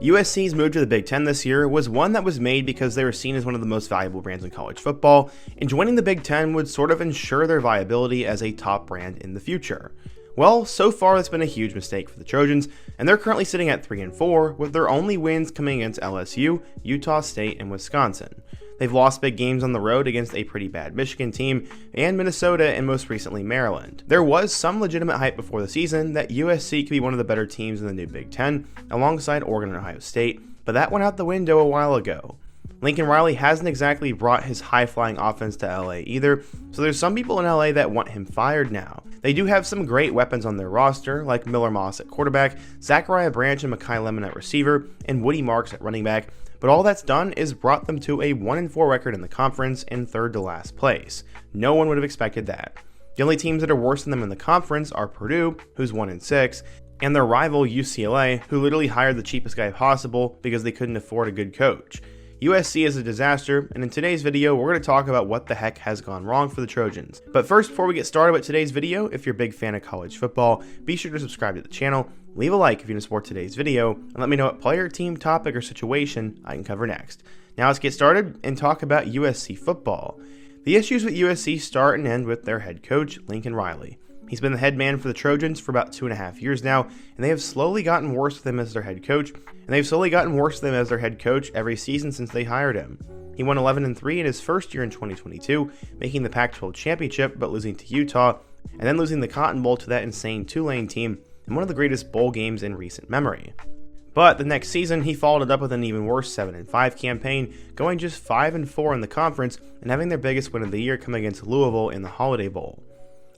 USC's move to the Big Ten this year was one that was made because they were seen as one of the most valuable brands in college football, and joining the Big Ten would sort of ensure their viability as a top brand in the future. Well, so far it's been a huge mistake for the Trojans, and they're currently sitting at 3-4, with their only wins coming against LSU, Utah State, and Wisconsin. They've lost big games on the road against a pretty bad Michigan team, and Minnesota, and most recently Maryland. There was some legitimate hype before the season that USC could be one of the better teams in the new Big Ten, alongside Oregon and Ohio State, but that went out the window a while ago. Lincoln Riley hasn't exactly brought his high-flying offense to LA either, so there's some people in LA that want him fired now. They do have some great weapons on their roster, like Miller Moss at quarterback, Zachariah Branch and Mekhi Lemon at receiver, and Woody Marks at running back, but all that's done is brought them to a 1-4 record in the conference and third to last place. No one would have expected that. The only teams that are worse than them in the conference are Purdue, who's 1-6, and their rival UCLA, who literally hired the cheapest guy possible because they couldn't afford a good coach. USC is a disaster, and in today's video, we're going to talk about what the heck has gone wrong for the Trojans. But first, before we get started with today's video, if you're a big fan of college football, be sure to subscribe to the channel, leave a like if you want to support today's video, and let me know what player, team, topic, or situation I can cover next. Now let's get started and talk about USC football. The issues with USC start and end with their head coach, Lincoln Riley. He's been the head man for the Trojans for about 2.5 years now, and they have slowly gotten worse with him as their head coach, every season since they hired him. He won 11-3 in his first year in 2022, making the Pac-12 championship but losing to Utah, and then losing the Cotton Bowl to that insane Tulane team in one of the greatest bowl games in recent memory. But the next season, he followed it up with an even worse 7-5 campaign, going just 5-4 in the conference and having their biggest win of the year come against Louisville in the Holiday Bowl.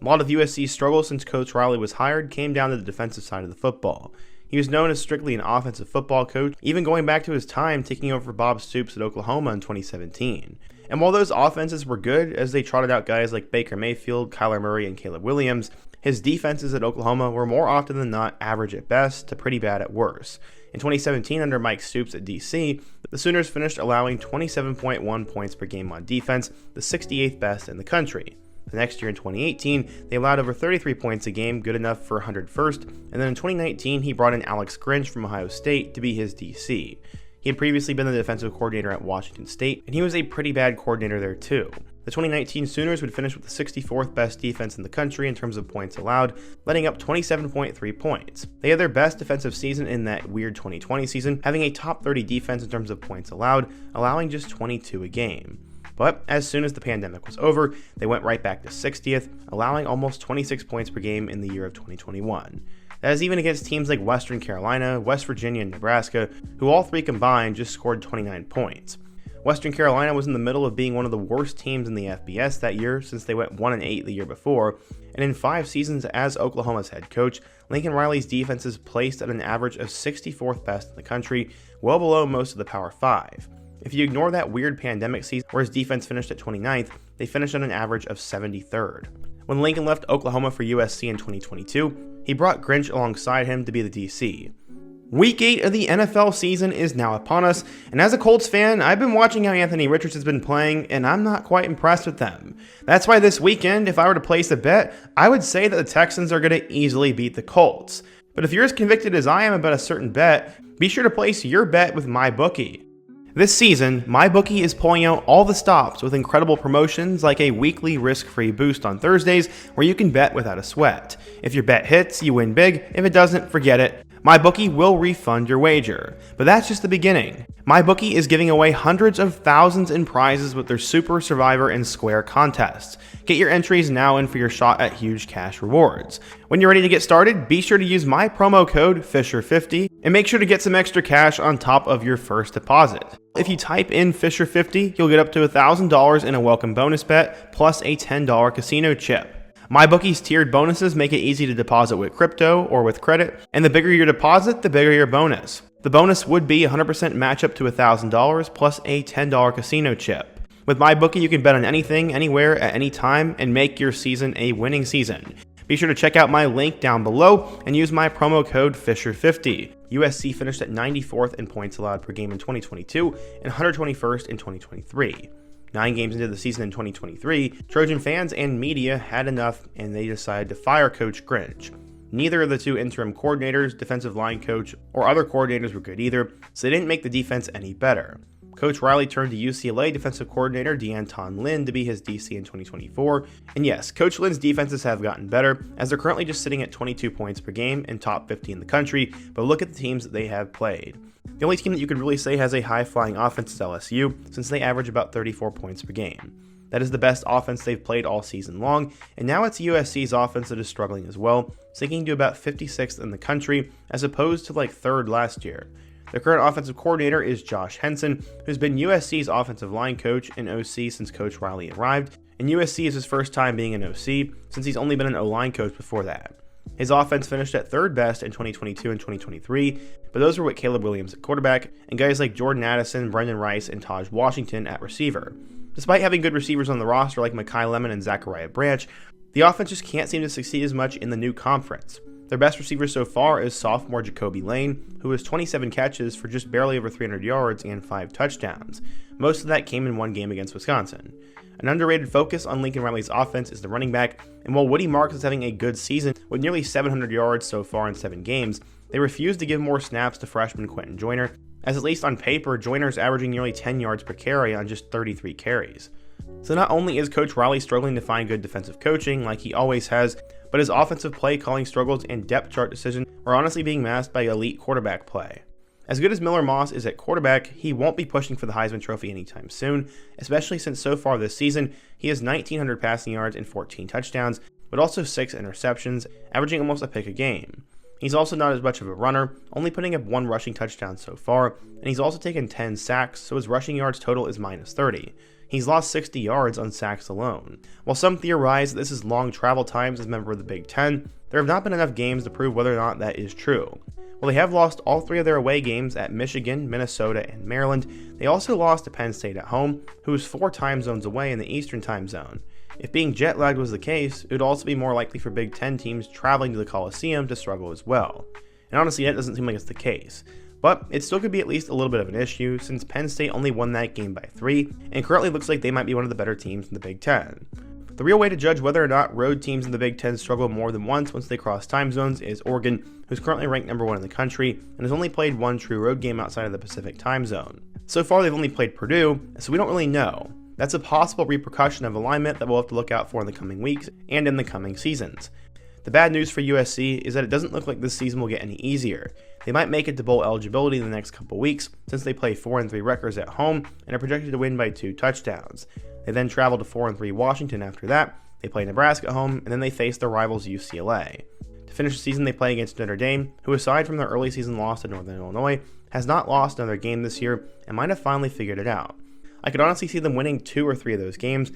A lot of USC's struggles since Coach Riley was hired came down to the defensive side of the football. He was known as strictly an offensive football coach, even going back to his time taking over for Bob Stoops at Oklahoma in 2017. And while those offenses were good as they trotted out guys like Baker Mayfield, Kyler Murray, and Caleb Williams, his defenses at Oklahoma were more often than not average at best to pretty bad at worst. In 2017, under Mike Stoops at DC, the Sooners finished allowing 27.1 points per game on defense, the 68th best in the country. The next year in 2018, they allowed over 33 points a game, good enough for 101st, and then in 2019, he brought in Alex Grinch from Ohio State to be his DC. He had previously been the defensive coordinator at Washington State, and he was a pretty bad coordinator there too. The 2019 Sooners would finish with the 64th best defense in the country in terms of points allowed, letting up 27.3 points. They had their best defensive season in that weird 2020 season, having a top 30 defense in terms of points allowed, allowing just 22 a game. But as soon as the pandemic was over, they went right back to 60th, allowing almost 26 points per game in the year of 2021. That is even against teams like Western Carolina, West Virginia, and Nebraska, who all three combined just scored 29 points. Western Carolina was in the middle of being one of the worst teams in the FBS that year since they went 1-8 the year before, and in 5 seasons as Oklahoma's head coach, Lincoln Riley's defense is placed at an average of 64th best in the country, well below most of the Power 5. If you ignore that weird pandemic season where his defense finished at 29th, they finished on an average of 73rd. When Lincoln left Oklahoma for USC in 2022, he brought Grinch alongside him to be the DC. Week 8 of the NFL season is now upon us, and as a Colts fan, I've been watching how Anthony Richardson has been playing, and I'm not quite impressed with them. That's why this weekend, if I were to place a bet, I would say that the Texans are going to easily beat the Colts. But if you're as convicted as I am about a certain bet, be sure to place your bet with MyBookie. This season, MyBookie is pulling out all the stops with incredible promotions like a weekly risk-free boost on Thursdays where you can bet without a sweat. If your bet hits, you win big. If it doesn't, forget it. MyBookie will refund your wager. But that's just the beginning. MyBookie is giving away hundreds of thousands in prizes with their Super, Survivor, and Square contests. Get your entries now in for your shot at huge cash rewards. When you're ready to get started, be sure to use my promo code Fisher50 and make sure to get some extra cash on top of your first deposit. If you type in Fisher50, you'll get up to $1,000 in a welcome bonus bet plus a $10 casino chip. MyBookie's tiered bonuses make it easy to deposit with crypto or with credit, and the bigger your deposit, the bigger your bonus. The bonus would be 100% match up to $1,000 plus a $10 casino chip. With MyBookie, you can bet on anything, anywhere, at any time, and make your season a winning season. Be sure to check out my link down below and use my promo code Fisher50. USC finished at 94th in points allowed per game in 2022 and 121st in 2023. 9 games into the season in 2023, Trojan fans and media had enough and they decided to fire Coach Grinch. Neither of the two interim coordinators, defensive line coach, or other coordinators were good either, so they didn't make the defense any better. Coach Riley turned to UCLA defensive coordinator DeAnton Lynn to be his DC in 2024, and yes, Coach Lynn's defenses have gotten better, as they're currently just sitting at 22 points per game and top 50 in the country, but look at the teams that they have played. The only team that you could really say has a high-flying offense is LSU, since they average about 34 points per game. That is the best offense they've played all season long, and now it's USC's offense that is struggling as well, sinking to about 56th in the country, as opposed to like 3rd last year. Their current offensive coordinator is Josh Henson, who's been USC's offensive line coach and OC since Coach Riley arrived, and USC is his first time being an OC, since he's only been an O-line coach before that. His offense finished at 3rd best in 2022 and 2023, but those were with Caleb Williams at quarterback, and guys like Jordan Addison, Brendan Rice, and Taj Washington at receiver. Despite having good receivers on the roster like Mekhi Lemon and Zachariah Branch, the offense just can't seem to succeed as much in the new conference. Their best receiver so far is sophomore Jacoby Lane, who has 27 catches for just barely over 300 yards and 5 touchdowns. Most of that came in one game against Wisconsin. An underrated focus on Lincoln Riley's offense is the running back, and while Woody Marks is having a good season with nearly 700 yards so far in 7 games, they refuse to give more snaps to freshman Quentin Joyner, as at least on paper, Joyner's averaging nearly 10 yards per carry on just 33 carries. So not only is Coach Riley struggling to find good defensive coaching like he always has, but his offensive play calling struggles and depth chart decisions are honestly being masked by elite quarterback play. As good as Miller Moss is at quarterback, he won't be pushing for the Heisman Trophy anytime soon, especially since so far this season, he has 1,900 passing yards and 14 touchdowns, but also 6 interceptions, averaging almost a pick a game. He's also not as much of a runner, only putting up 1 rushing touchdown so far, and he's also taken 10 sacks, so his rushing yards total is minus 30. He's lost 60 yards on sacks alone. While some theorize that this is long travel times as a member of the Big Ten, there have not been enough games to prove whether or not that is true. While they have lost all 3 of their away games at Michigan, Minnesota, and Maryland, they also lost to Penn State at home, who is 4 time zones away in the Eastern time zone. If being jet lagged was the case, it would also be more likely for Big Ten teams traveling to the Coliseum to struggle as well. And honestly, that doesn't seem like it's the case. But it still could be at least a little bit of an issue, since Penn State only won that game by 3, and currently looks like they might be one of the better teams in the Big Ten. The real way to judge whether or not road teams in the Big Ten struggle more than once they cross time zones is Oregon, who's currently ranked number 1 in the country, and has only played 1 true road game outside of the Pacific time zone. So far they've only played Purdue, so we don't really know. That's a possible repercussion of alignment that we'll have to look out for in the coming weeks and in the coming seasons. The bad news for USC is that it doesn't look like this season will get any easier. They might make it to bowl eligibility in the next couple weeks, since they play 4-3 Rutgers at home and are projected to win by 2 touchdowns. They then travel to 4-3 Washington after that, they play Nebraska at home, and then they face their rivals UCLA. To finish the season, they play against Notre Dame, who aside from their early season loss to Northern Illinois, has not lost another game this year and might have finally figured it out. I could honestly see them winning 2 or 3 of those games,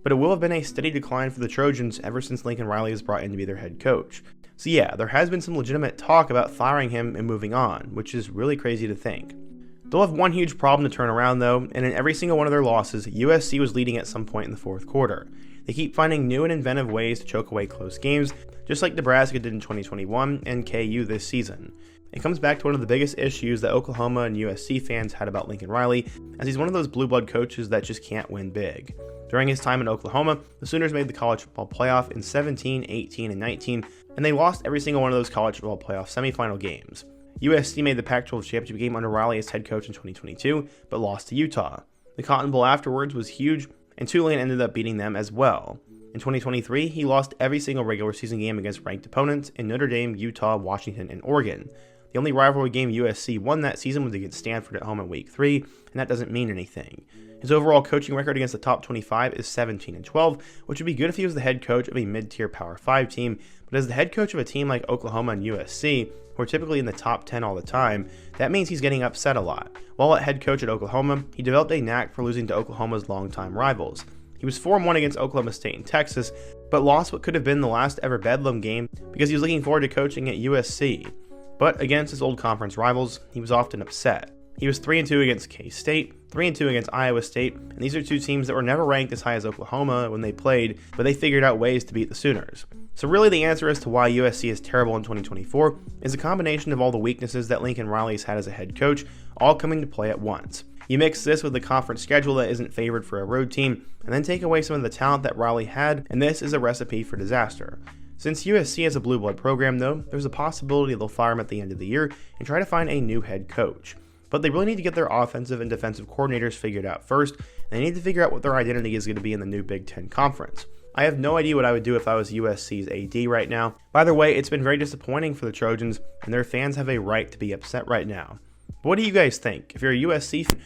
but it will have been a steady decline for the Trojans ever since Lincoln Riley was brought in to be their head coach. So yeah, there has been some legitimate talk about firing him and moving on, which is really crazy to think. They'll have one huge problem to turn around though, and in every single one of their losses, USC was leading at some point in the 4th quarter. They keep finding new and inventive ways to choke away close games, just like Nebraska did in 2021 and KU this season. It comes back to one of the biggest issues that Oklahoma and USC fans had about Lincoln Riley, as he's one of those blue blood coaches that just can't win big. During his time in Oklahoma, the Sooners made the college football playoff in 17, 18, and 19, and they lost every single one of those college football playoff semifinal games. USC made the Pac-12 championship game under Riley as head coach in 2022, but lost to Utah. The Cotton Bowl afterwards was huge, and Tulane ended up beating them as well. In 2023, he lost every single regular season game against ranked opponents in Notre Dame, Utah, Washington, and Oregon. The only rivalry game USC won that season was against Stanford at home in Week 3, and that doesn't mean anything. His overall coaching record against the top 25 is 17-12, which would be good if he was the head coach of a mid-tier Power 5 team, but as the head coach of a team like Oklahoma and USC, who are typically in the top 10 all the time, that means he's getting upset a lot. While at head coach at Oklahoma, he developed a knack for losing to Oklahoma's longtime rivals. He was 4-1 against Oklahoma State and Texas, but lost what could have been the last ever Bedlam game because he was looking forward to coaching at USC. But against his old conference rivals, he was often upset. He was 3-2 against K-State, 3-2 against Iowa State, and these are 2 teams that were never ranked as high as Oklahoma when they played, but they figured out ways to beat the Sooners. So really the answer as to why USC is terrible in 2024 is a combination of all the weaknesses that Lincoln Riley's had as a head coach, all coming to play at once. You mix this with the conference schedule that isn't favored for a road team, and then take away some of the talent that Riley had, and this is a recipe for disaster. Since USC has a blue blood program though, there's a possibility they'll fire him at the end of the year and try to find a new head coach. But they really need to get their offensive and defensive coordinators figured out first, and they need to figure out what their identity is going to be in the new Big Ten Conference. I have no idea what I would do if I was USC's AD right now. By the way, it's been very disappointing for the Trojans, and their fans have a right to be upset right now. But what do you guys think? If you're a USC fan,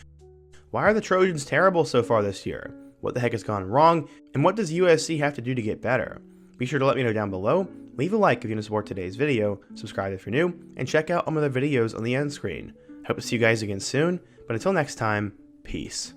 why are the Trojans terrible so far this year? What the heck has gone wrong? And what does USC have to do to get better? Be sure to let me know down below, leave a like if you want to support today's video, subscribe if you're new, and check out all my other videos on the end screen. Hope to see you guys again soon, but until next time, peace.